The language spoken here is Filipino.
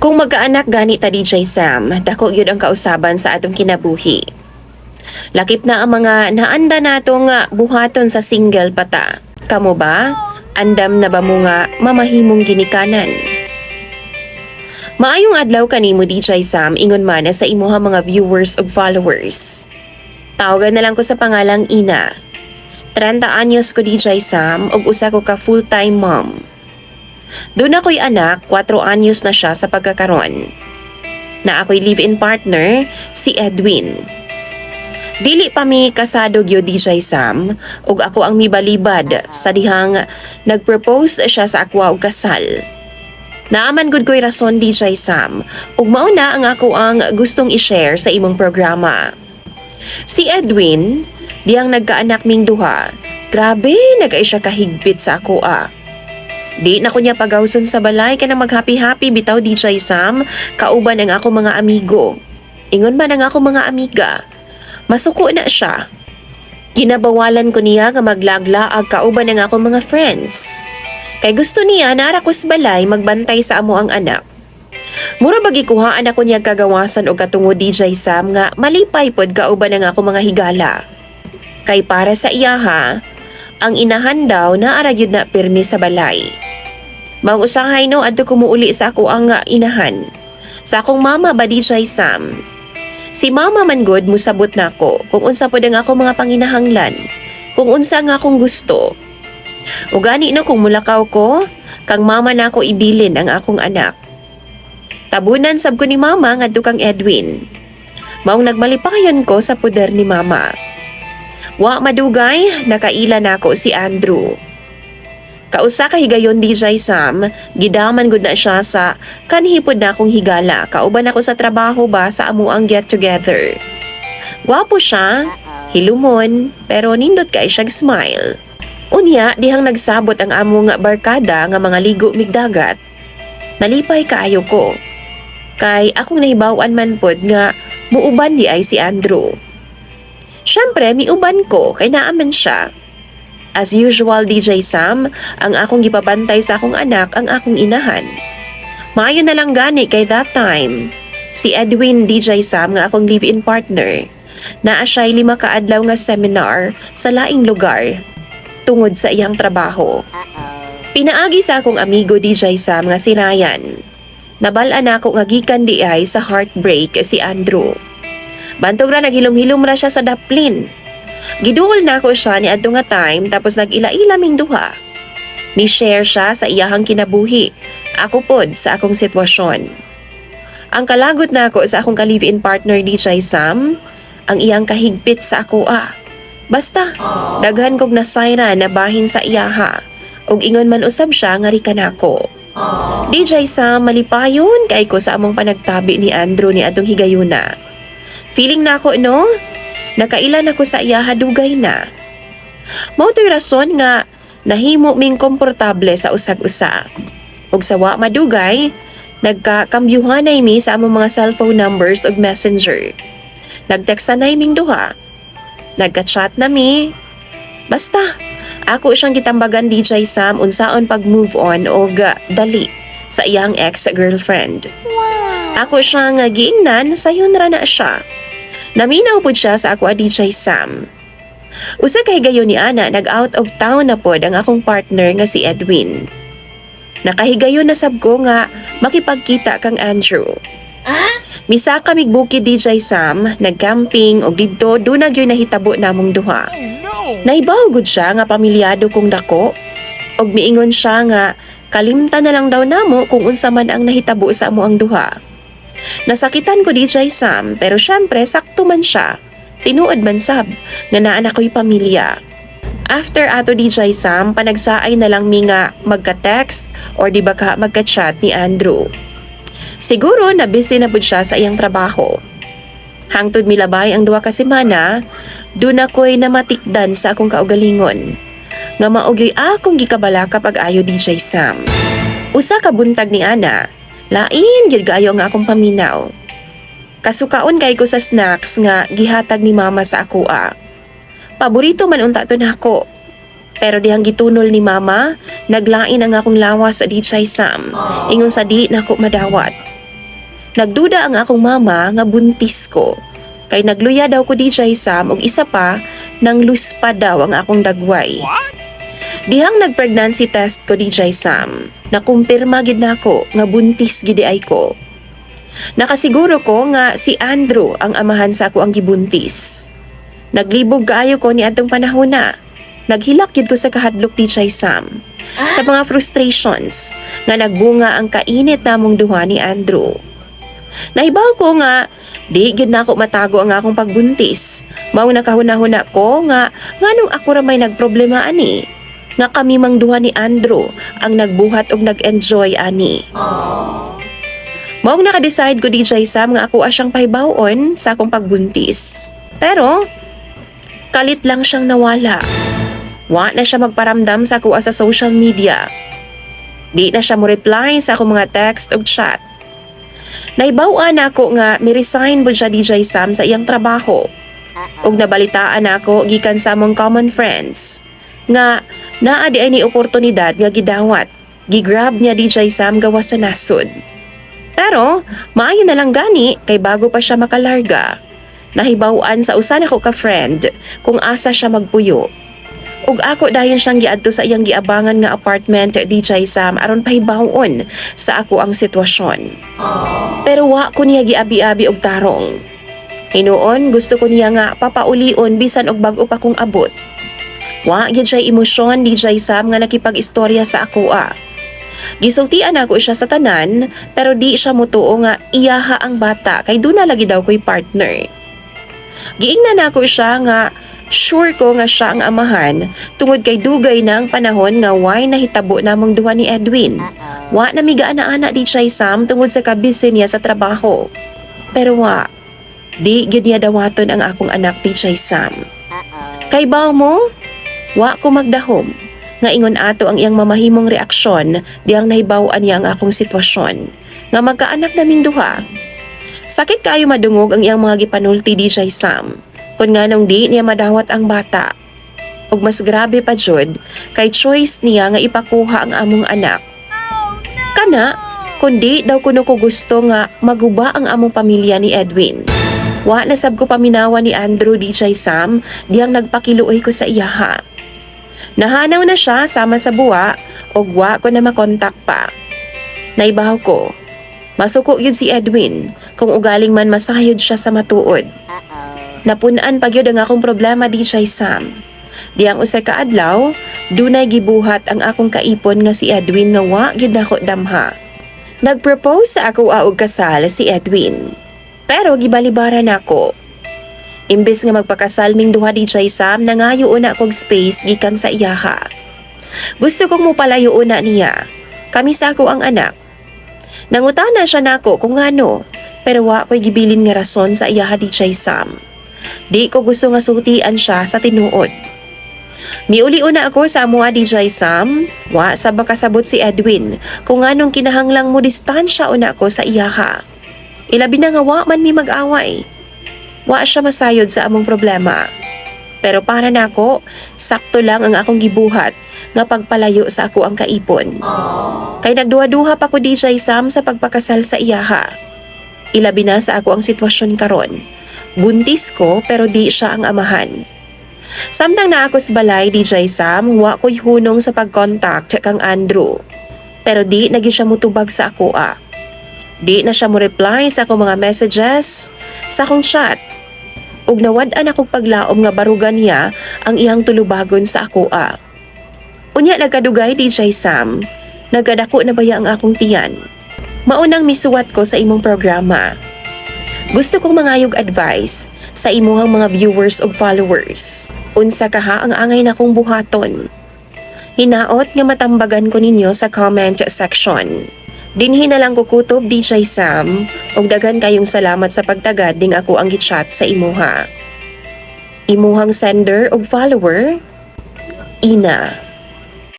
Kung magkaanak gani ta DJ Sam, dako gyud ang kausaban sa atong kinabuhi. Lakip na ang mga naanda natong buhaton sa single pata. Kamo ba? Andam na ba mo nga mamahimong ginikanan? Maayong adlaw kanimo DJ Sam, ingon man sa imuha mga viewers ug followers. Tawagan na lang ko sa pangalang Ina. 30 anyos ko DJ Sam ug usa ko ka full-time mom. Doon ako'y anak, 4 anyos na siya sa pagkakaron. Na ako'y live-in partner, si Edwin. Dili pa mi kasado gyo DJ Sam, ug ako ang mibalibad sa dihang nag-propose siya sa akwa og kasal. Naaman gud ko'y rason DJ Sam, ug mao na ang ako ang gustong i-share sa imong programa. Si Edwin, dihang nagkaanak ming duha, grabe nagay siya kahigpit sa ako . Di na ko niya pagawson sa balay ka na mag-happy-happy bitaw DJ Sam, kauban ang ako mga amigo. Ingon man ang ako mga amiga. Masuko na siya. Ginabawalan ko niya nga maglaglaag kauban ang ako mga friends. Kay gusto niya na ako sa balay magbantay sa amo ang anak. Mura bagi kuhaan ako niya kagawasan o katungod DJ Sam nga malipay pod kauban ang ako mga higala. Kay para sa iyaha, ang inahan daw na aragyod na pirmi sa balay. Maong usahay no adto kumuuli sa ako ang inahan. Sa akong mama ba DJ Sam? Si mama man god musabot nako kung unsa pod ang ako mga panginahanglan, kung unsa nga akong gusto. Ug gani no kung mulakaw ko, kang mama nako ibilin ang akong anak. Tabunan sab ko ni mama ngadto kang Edwin. Maong nagmalipayon ko sa puder ni mama. Wa madugay, nakaila nako si Andrew. Kausa ka higayon DJ Sam, gidaman gud na siya sa kanhipod na akong higala, kauban ako sa trabaho ba sa amuang get together. Gwapo siya, hilumon, pero nindot kay siyag smile. Unya, dihang nagsabot ang among barkada nga mga ligo migdagat. Nalipay kaayo ko. Kay akong nahibawan man pod nga muuban di ay si Andrew. Syempre, miuban ko kay naaman siya. As usual DJ Sam, ang akong gipabantay sa akong anak ang akong inahan. Maayo na lang gani kay that time. Si Edwin DJ Sam nga akong live-in partner. Naa siya'y 5 kaadlaw nga seminar sa laing lugar tungod sa iyang trabaho. Pinaagi sa akong amigo DJ Sam nga si Ryan. Nabal-an ako nga gikan di ay sa heartbreak si Andrew. Bantog ra naghilom-hilom ra siya sa daplin. Giduol na ako siya ni adto nga time tapos nag-ila-ila ming duha. Ni-share siya sa iyahang kinabuhi. Ako pod sa akong sitwasyon. Ang kalagot na ako sa akong ka-live-in partner DJ Sam, ang iyang kahigpit sa ako . Basta, daghan kog nasayra na bahin sa iyaha. Ug ingon man usab siya nga rika nako. DJ Sam, malipayon kay ko sa among panagtabi ni Andrew ni adtong higayuna. Feeling na ako no? Nakailan ako sa iya hadugay na. Mao to'y rason nga nahimo ming komportable sa usag-usa. Ug sa wa madugay, nagkakambyuhanay mi sa among mga cellphone numbers ug messenger. Nagtekstanay ming duha. Nagka-chat na mi. Basta, ako siyang gitambagan DJ Sam unsaon pag-move on og dali sa iyang ex-girlfriend. Ako siya nga giingnan sayon ra na siya. Naminaw po siya sa ako DJ Sam. Usa kay gayon ni ana nag-out of town na pod ang akong partner nga si Edwin. Nakahigayon na sab ko nga makipagkita kang Andrew. Misa kamig bukid DJ Sam, nag-camping og didto dunag yoy nahitabo namong duha. Naibaw gud siya nga pamilyado kong dako og miingon siya nga kalimtan na lang daw namo kung unsa man ang nahitabo sa amo ang duha. Nasakitan ko DJ Sam pero syempre sakto man siya. Tinuod man sab nga naa na ko'y pamilya. After ato DJ Sam, panagsaay na lang mi nga magka-text or di ba ka magka-chat ni Andrew. Siguro na busy na pud siya sa iyang trabaho. Hangtod milabay ang 2 ka semana, dun ako'y namatikdan sa akong kaugalingon. Nga maugyoy akong gikabala kapag ayo DJ Sam. Usa ka buntag ni ana. Lain gyud kaayo nga akong paminaw. Kasukaon kay ko sa snacks nga gihatag ni mama sa ako . Paborito man unta to nako. Pero dihang gitunol ni mama, naglain ang akong lawas sa DJ Sam. Ingon sa di nako madawat. Nagduda ang akong mama nga buntis ko. Kay nagluya daw ko DJ Sam og isa pa nang luspa daw ang akong dagway. Dihang nag-pregnancy test ko DJ Sam, nakumpirma gid nako nga buntis gid ay ko. Nakasiguro ko nga si Andrew ang amahan sa ako ang gibuntis. Naglibog kaayo ko ni adtong panahon na. Naghilak gid ko sa kahadlok DJ Sam. Sa mga frustrations nga nagbunga ang kainit namong duha ni Andrew. Naibaw ko nga di gid nako matago ang akong pagbuntis. Mao nakahuna-huna ko nga nganong ako ra may nagproblema ani. Nga kami mang duha ni Andrew ang nagbuhat og nag-enjoy ani. Maong naka-decide ko DJ Sam nga ako asyang pahibawon sa akong pagbuntis. Pero kalit lang siyang nawala. Wa na siya magparamdam sa ako sa social media. Di na siya mo reply sa akong mga text o chat. Naibawan ako nga mi-resign po siya DJ Sam sa iyang trabaho. Og nabalitaan ako gikan sa among common friends nga naa di ay ni oportunidad nga gidawat. Gigrab niya DJ Sam gawas sa nasod. Pero maayo na lang gani kay bago pa siya makalarga. Nahibawan sa usa nako ka friend kung asa siya magpuyo. Ug ako dayon siyang giadto sa iyang giabangan nga apartment DJ Sam aron pahibawon sa ako ang sitwasyon. Pero wa ko niya giabi-abi og tarong. Hinuon gusto ko niya nga papaulion bisan og bag-o pa kong abot. Wa gyud siya emosyon DJ Sam nga nakipag-istorya sa ako . Gisultian ako siya sa tanan pero di siya mutuo nga iyaha ang bata kay duna lagi daw ko'y partner. Giingnan ako siya nga sure ko nga siya ang amahan tungod kay dugay na ang panahon nga why nahitabo namong duha ni Edwin. Wa na miga ana-ana di siya Sam tungod sa kabisi niya sa trabaho. Pero wa, di gyud niya dawaton ang akong anak di siya Sam. Kay baw mo, wa ko magdahom. Nga ingon ato ang iyang mamahimong reaksyon diyang nahibaw-an niya ang akong sitwasyon. Nga magkaanak naming duha. Sakit kayo madungog ang iyang mga gipanulti di siya Sam. Kung nga nung di niya madawat ang bata. Ug mas grabe pa jud, kay choice niya nga ipakuha ang among anak. Kana, kundi daw kuno ko gusto nga maguba ang among pamilya ni Edwin. Wa na sab ko paminawa ni Andrew DJ Sam, diyang nagpakiluoy ko sa iyaha. Nahanaw na siya sama sa buwa, ug wa ko na makontak pa. Naibaw ko, masuko yun si Edwin, kung ugaling man masayod siya sa matuod. Napunaan pa gyud ang akong problema di siya Sam. Diyang usa ka adlaw, dunay gibuhat ang akong kaipon nga si Edwin nga wa gyud nako damha. Nagpropose sa ako og kasal si Edwin. Pero gibalibaran ako. Imbes nga magpakasal ming duha di siya Sam, nangayo una kog space gikan sa iyaha. Gusto kong mupalayo una niya. Kami sa ako ang anak. Nangutana siya nako kung ngano, pero wa ko'y gibilin nga rason sa iyaha di siya Sam. Di ko gusto nga sultian siya sa tinuod. Miuli una ako sa amuha di siya Sam, wa sa makasabot si Edwin kung anong kinahanglang mo distansya una ko sa iyaha. Ilabi na nga wa man mi mag-away. Wa siya masayod sa among problema. Pero para nako, sakto lang ang akong gibuhat nga pagpalayo sa ako ang kaipon. Kay nagduha-duha pa ko di siya Sam sa pagpakasal sa iyaha. Ilabi na sa ako ang sitwasyon karon. Buntis ko pero di siya ang amahan. Samtang na ako sa balay DJ Sam, wa ko'y hunong sa pag-contact kang Andrew. Pero di naging siya mutubag sa ako . Di na siya mo reply sa akong mga messages, sa akong chat. Ug nawad-an akong paglaom nga barugan niya ang iyang tulubagon sa ako . Unya nagkadugay DJ Sam, nagkadako na baya ang akong tiyan. Maunang misuwat ko sa imong programa. Gusto kong mangayog advice sa imuhang mga viewers o followers. Unsa kaha ang angay na kong buhaton. Hinaot nga matambagan ko ninyo sa comment section. Dinhi na lang kukutob DJ Sam og daghan kayong salamat sa pagtagad ding ako ang gichat sa imuha. Imuhang sender og follower, Ina.